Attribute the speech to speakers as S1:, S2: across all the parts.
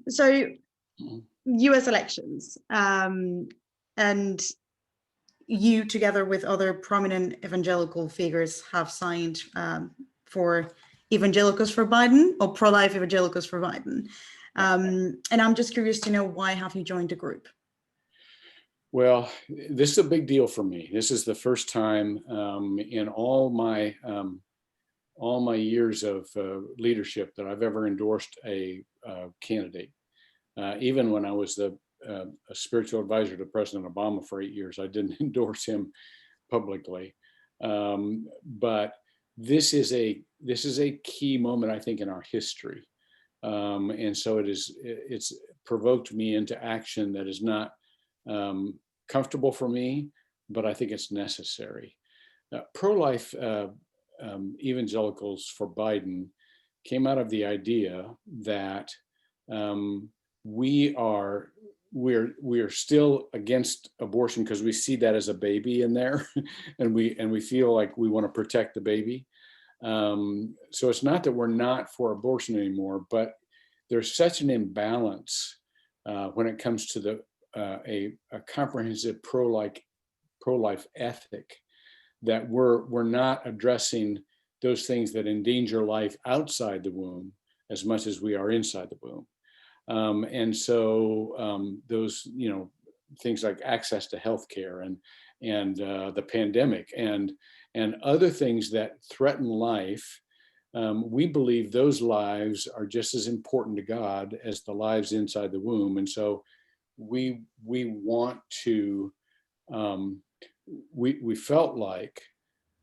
S1: So US elections, and you, together with other prominent evangelical figures, have signed for Evangelicals for Biden, or Pro-Life Evangelicals for Biden. And I'm just curious to know, why have you joined the group?
S2: Well, this is a big deal for me. This is the first time in all my years of leadership that I've ever endorsed a candidate. Even when I was a spiritual advisor to President Obama for 8 years, I didn't endorse him publicly. But this is a key moment, I think, in our history. And so it's provoked me into action that is not comfortable for me, but I think it's necessary. Pro-life evangelicals for Biden came out of the idea that we are still against abortion because we see that as a baby in there, and we feel like we want to protect the baby. So it's not that we're not for abortion anymore, but there's such an imbalance when it comes to a comprehensive pro-life ethic, that we're not addressing those things that endanger life outside the womb as much as we are inside the womb. And so those, things like access to healthcare and the pandemic and other things that threaten life, we believe those lives are just as important to God as the lives inside the womb. And so we want to, we felt like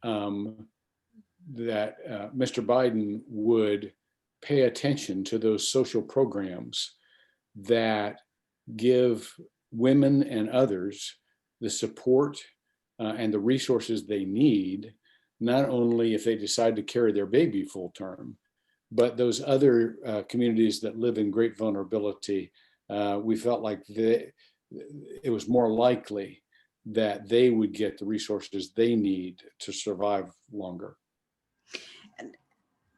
S2: that Mr. Biden would pay attention to those social programs that give women and others the support and the resources they need, not only if they decide to carry their baby full term, but those other communities that live in great vulnerability. We felt like it was more likely that they would get the resources they need to survive longer.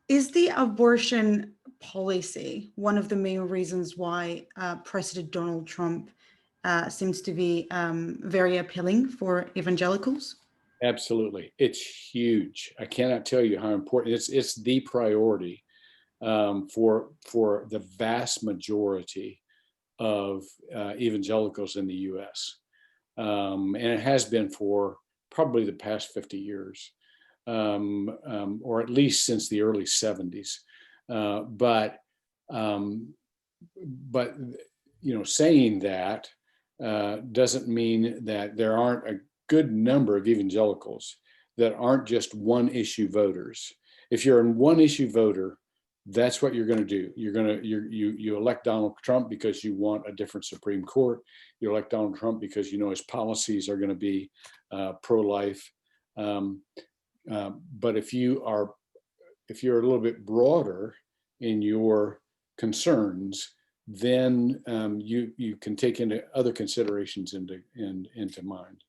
S1: Is the abortion policy one of the main reasons why President Donald Trump seems to be very appealing for evangelicals?
S2: Absolutely. It's huge. I cannot tell you how important it's the priority for the vast majority of evangelicals in the US. And it has been for probably the past 50 years, or at least since the early 70s. But saying that doesn't mean that there aren't a good number of evangelicals that aren't just one issue voters. If you're a one issue voter, that's what you're going to do. You elect Donald Trump because you want a different Supreme Court. You elect Donald Trump because you know his policies are going to be pro-life. But if you're a little bit broader in your concerns, then you can take into other considerations into mind.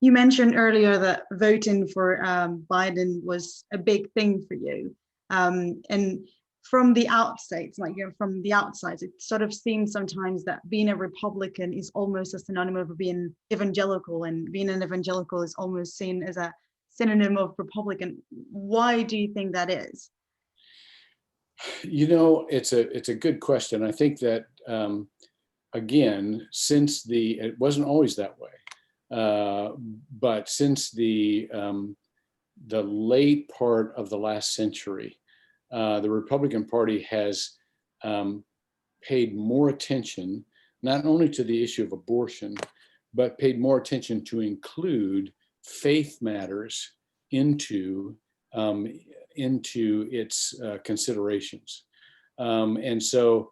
S1: You mentioned earlier that voting for Biden was a big thing for you. And from the outside, it sort of seems sometimes that being a Republican is almost a synonym of being evangelical, and being an evangelical is almost seen as a synonym of Republican. Why do you think that is?
S2: It's a good question. I think that again, it wasn't always that way, but since the late part of the last century, the Republican Party has paid more attention not only to the issue of abortion, but paid more attention to include faith matters into its considerations. And so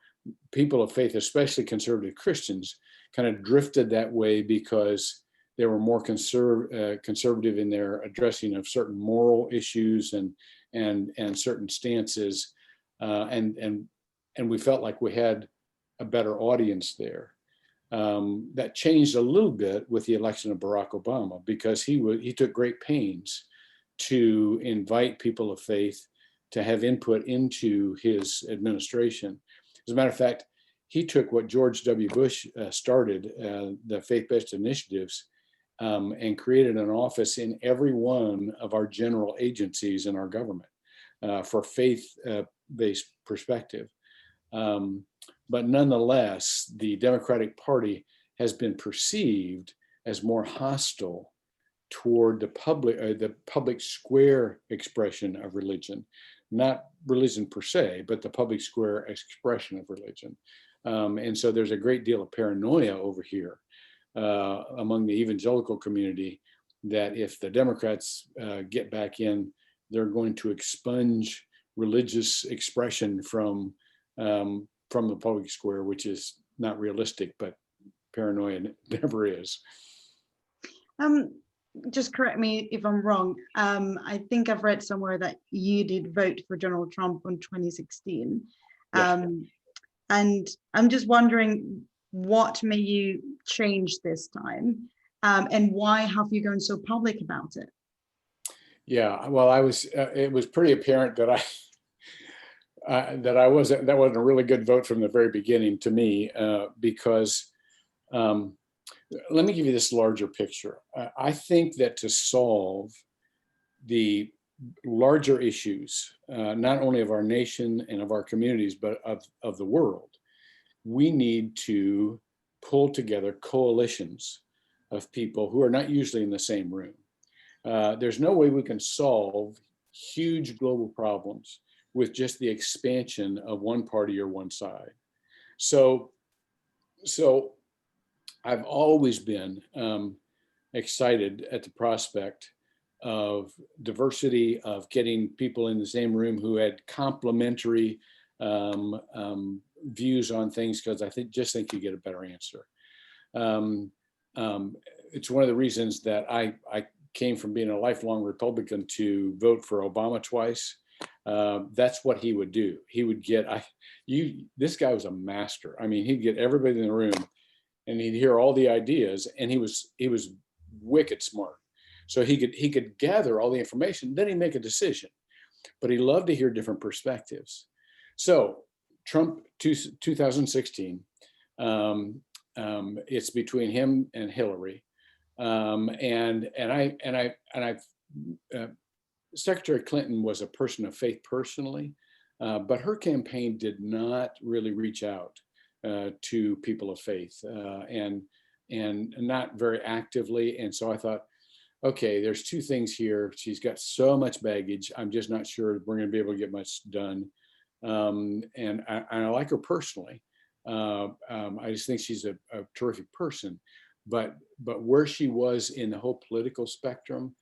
S2: people of faith, especially conservative Christians, kind of drifted that way because they were more conservative in their addressing of certain moral issues and certain stances, and we felt like we had a better audience there. That changed a little bit with the election of Barack Obama, because he took great pains to invite people of faith to have input into his administration. As a matter of fact, he took what George W. Bush started, the faith-based initiatives, and created an office in every one of our general agencies in our government for faith-based perspective. But nonetheless, the Democratic Party has been perceived as more hostile toward the public square expression of religion, not religion per se, but the public square expression of religion. And so there's a great deal of paranoia over here among the evangelical community that if the Democrats get back in, they're going to expunge religious expression from the public square, which is not realistic, but paranoia never is.
S1: Just correct me if I'm wrong. I think I've read somewhere that you did vote for Donald Trump in 2016. Yes. And I'm just wondering what made you change this time, and why have you gone so public about it?
S2: Yeah, well, it was pretty apparent that that wasn't a really good vote from the very beginning to me, because let me give you this larger picture. I think that to solve the larger issues, not only of our nation and of our communities, but of the world, we need to pull together coalitions of people who are not usually in the same room. There's no way we can solve huge global problems with just the expansion of one party or one side. So I've always been excited at the prospect of diversity, of getting people in the same room who had complementary views on things, because I just think you get a better answer. It's one of the reasons that I came from being a lifelong Republican to vote for Obama twice. That's what he would do. He would get, this guy was a master. I mean, he'd get everybody in the room and he'd hear all the ideas, and he was wicked smart. So he could gather all the information, then he'd make a decision, but he loved to hear different perspectives. So Trump 2016, it's between him and Hillary. Secretary Clinton was a person of faith personally, but her campaign did not really reach out to people of faith, and not very actively. And so I thought, okay, there's two things here. She's got so much baggage. I'm just not sure we're going to be able to get much done. And I like her personally. I just think she's a terrific person. But where she was in the whole political spectrum,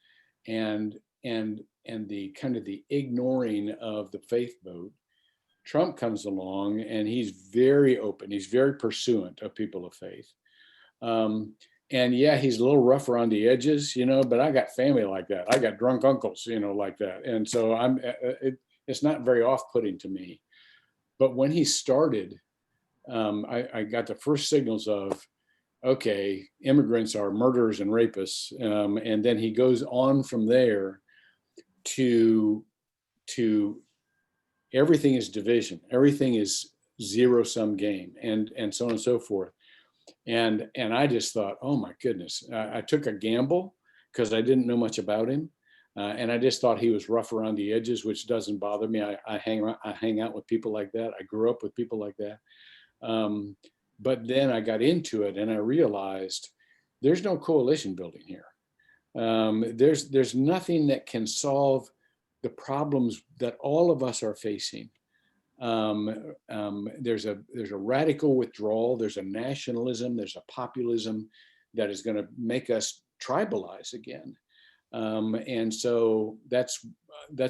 S2: and the kind of the ignoring of the faith vote, Trump comes along and he's very open. He's very pursuant of people of faith. And yeah, he's a little rough around the edges, but I got family like that. I got drunk uncles, like that. And so it's not very off-putting to me. But when he started, I got the first signals of, okay, immigrants are murderers and rapists. And then he goes on from there to everything is division. Everything is zero-sum game, and so on and so forth. And I just thought, oh my goodness, I took a gamble because I didn't know much about him. And I just thought he was rough around the edges, which doesn't bother me. I hang out with people like that. I grew up with people like that. But then I got into it and I realized there's no coalition building here. There's nothing that can solve the problems that all of us are facing. There's a radical withdrawal, there's a nationalism, there's a populism that is going to make us tribalize again. And so that's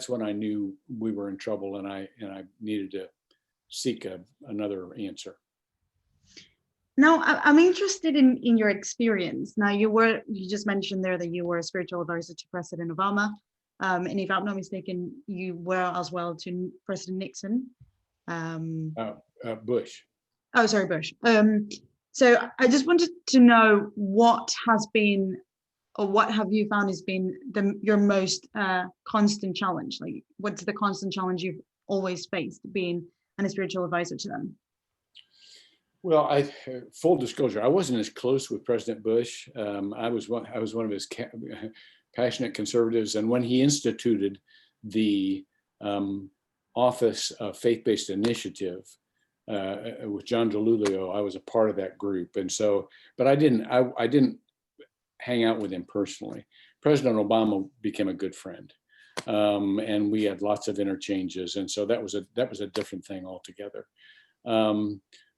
S2: when I knew we were in trouble, and I needed to seek another answer.
S1: Now, I'm interested in your experience. Now, you just mentioned there that you were a spiritual advisor to President Obama. And if I'm not mistaken, you were as well to President Nixon.
S2: Bush.
S1: Oh, sorry, Bush. So I just wanted to know what has been, or what have you found has been your most constant challenge? Like, what's the constant challenge you've always faced being a spiritual advisor to them?
S2: Well, full disclosure, I wasn't as close with President Bush. I was one of his passionate conservatives, and when he instituted the Office of Faith-Based Initiative with John DeLulio, I was a part of that group, and so, but I didn't hang out with him personally. President Obama became a good friend, and we had lots of interchanges, and so that was a different thing altogether.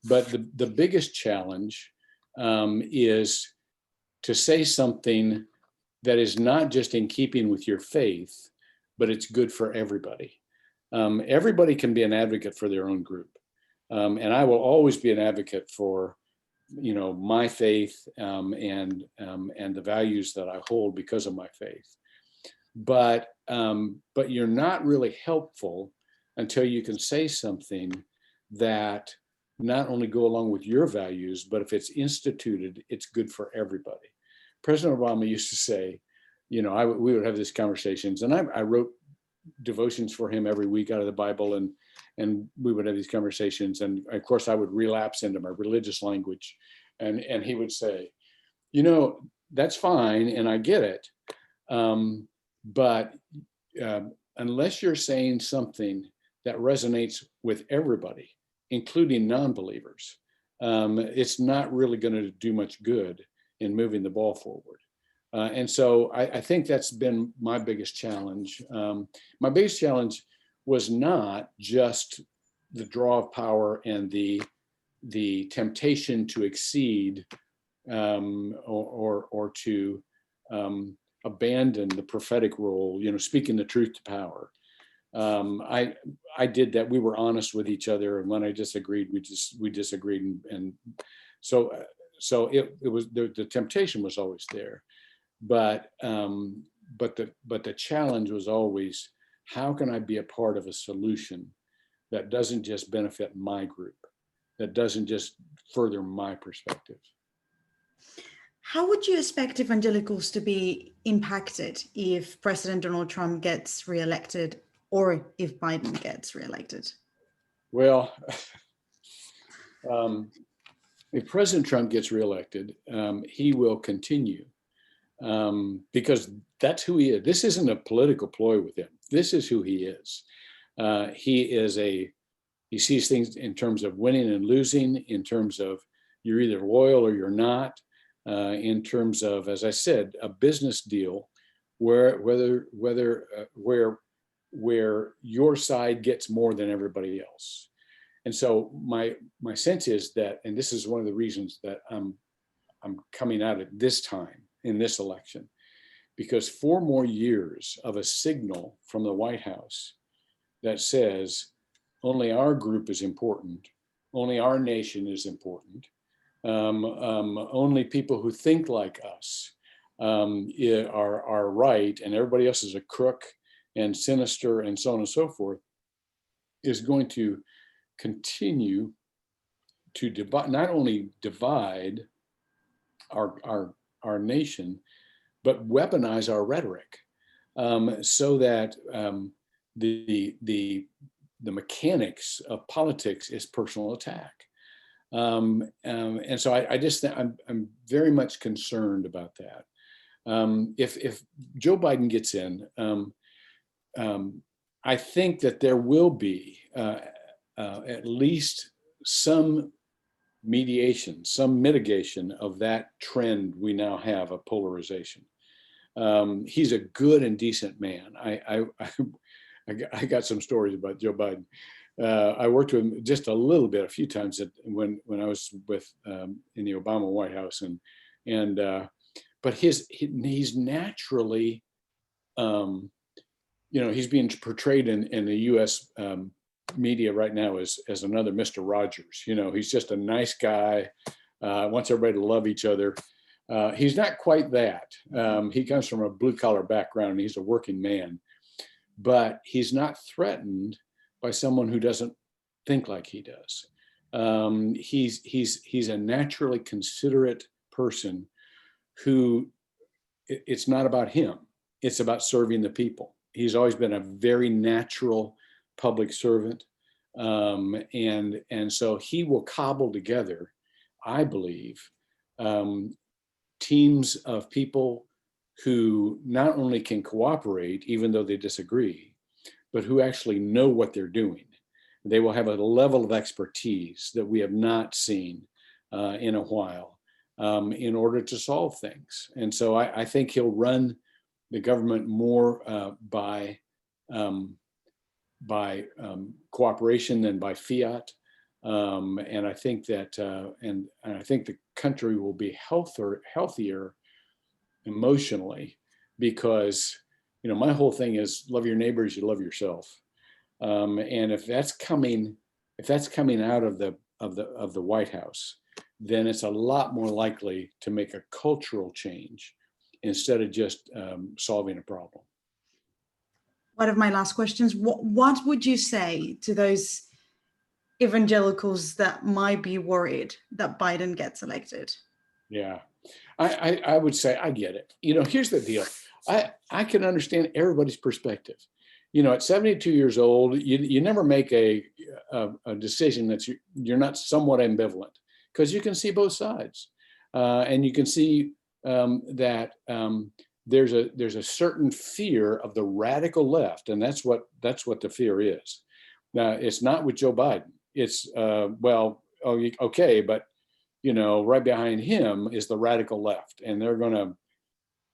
S2: But the biggest challenge is to say something that is not just in keeping with your faith, but it's good for everybody. Everybody can be an advocate for their own group. And I will always be an advocate for, my faith and the values that I hold because of my faith. But you're not really helpful until you can say something that not only go along with your values, but if it's instituted, it's good for everybody. President Obama used to say, we would have these conversations, and I wrote devotions for him every week out of the Bible, and we would have these conversations, and of course I would relapse into my religious language, and he would say, that's fine, and I get it, but unless you're saying something that resonates with everybody, including non-believers, it's not really going to do much good in moving the ball forward. And so I think that's been my biggest challenge. My biggest challenge was not just the draw of power and the temptation to exceed or to abandon the prophetic role, speaking the truth to power. I did that. We were honest with each other, and when I disagreed, we disagreed, and so it was the temptation was always there, but the challenge was always, how can I be a part of a solution that doesn't just benefit my group, that doesn't just further my perspective.
S1: How would you expect evangelicals to be impacted if President Donald Trump gets reelected, or if Biden gets reelected?
S2: Well, if President Trump gets reelected, he will continue because that's who he is. This isn't a political ploy with him. This is who he is. He sees things in terms of winning and losing, in terms of you're either loyal or you're not, in terms of, as I said, a business deal where your side gets more than everybody else. And so my sense is that, and this is one of the reasons that I'm coming out at this time in this election, because 4 more years of a signal from the White House that says only our group is important, only our nation is important, only people who think like us are right, and everybody else is a crook and sinister and so on and so forth, is going to continue to not only divide our nation, but weaponize our rhetoric, so that the mechanics of politics is personal attack. And so I just think I'm very much concerned about that. If Joe Biden gets in, I think that there will be at least some mediation, some mitigation of that trend we now have of polarization. He's a good and decent man. I got some stories about Joe Biden. I worked with him just a little bit, a few times when I was in the Obama White House, but he's naturally, he's being portrayed in the U.S. Media right now as another Mr. Rogers. He's just a nice guy, wants everybody to love each other. He's not quite that. He comes from a blue collar background, and he's a working man, but he's not threatened by someone who doesn't think like he does. He's a naturally considerate person who, it's not about him, it's about serving the people. He's always been a very natural public servant. And so he will cobble together, I believe, teams of people who not only can cooperate, even though they disagree, but who actually know what they're doing. They will have a level of expertise that we have not seen in a while in order to solve things. And so I think he'll run the government more by cooperation than by fiat. And I think that, and I think the country will be healthier emotionally, because, my whole thing is love your neighbors, you love yourself. And if that's coming out of the White House, then it's a lot more likely to make a cultural change instead of just solving a problem.
S1: One of my last questions, what would you say to those evangelicals that might be worried that Biden gets elected?
S2: Yeah, I would say I get it. Here's the deal. I can understand everybody's perspective. At 72 years old, you never make a decision that you're not somewhat ambivalent, because you can see both sides, and you can see that there's a certain fear of the radical left, and that's what the fear is. Now, it's not with Joe Biden. It's okay, but right behind him is the radical left, and they're going to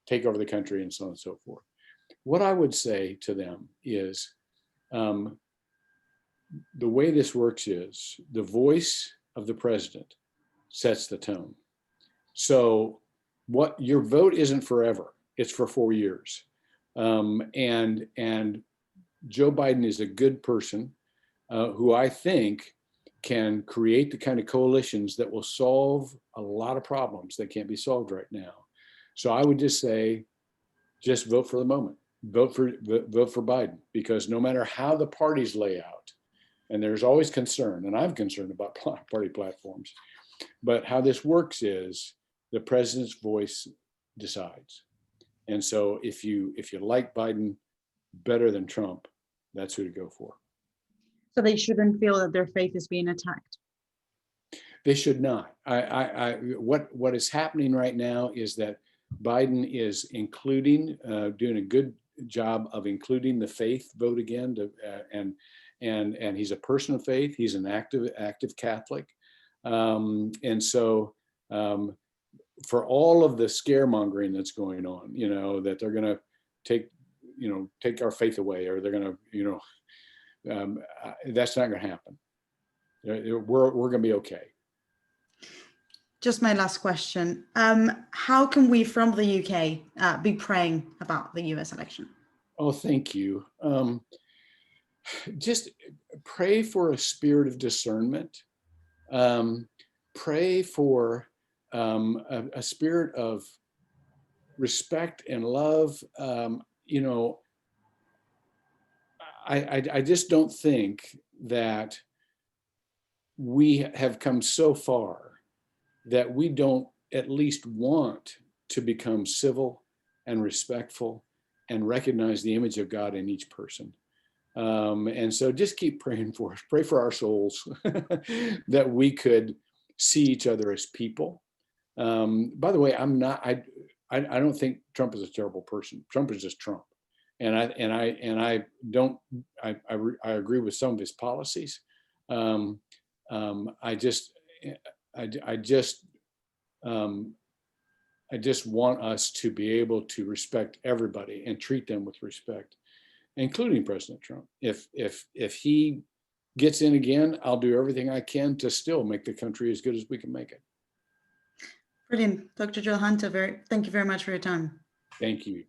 S2: take over the country and so on and so forth. What I would say to them is, the way this works is the voice of the president sets the tone. So what your vote isn't forever, it's for 4 years. And Joe Biden is a good person who I think can create the kind of coalitions that will solve a lot of problems that can't be solved right now. So I would just say, just vote for the moment. Vote for Biden, because no matter how the parties lay out, and there's always concern, and I'm concerned about party platforms, but how this works is the president's voice decides. And so if you like Biden better than Trump, that's who to go for.
S1: So they shouldn't feel that their faith is being attacked.
S2: They should not. What is happening right now is that Biden is doing a good job of including the faith vote again, and he's a person of faith. He's an active Catholic, and so for all of the scaremongering that's going on, that they're going to take our faith away, or they're going to, that's not going to happen. We're going to be okay.
S1: Just my last question. How can we from the UK be praying about the US election?
S2: Oh, thank you. Just pray for a spirit of discernment. Pray for a spirit of respect and love. I just don't think that we have come so far that we don't at least want to become civil and respectful and recognize the image of God in each person. And so just keep praying for us. Pray for our souls that we could see each other as people. By the way, I don't think Trump is a terrible person. Trump is just Trump. And I agree with some of his policies. I just want us to be able to respect everybody and treat them with respect, including President Trump. If he gets in again, I'll do everything I can to still make the country as good as we can make it.
S1: Brilliant. Dr. Joel Hunter, thank you very much for your time.
S2: Thank you.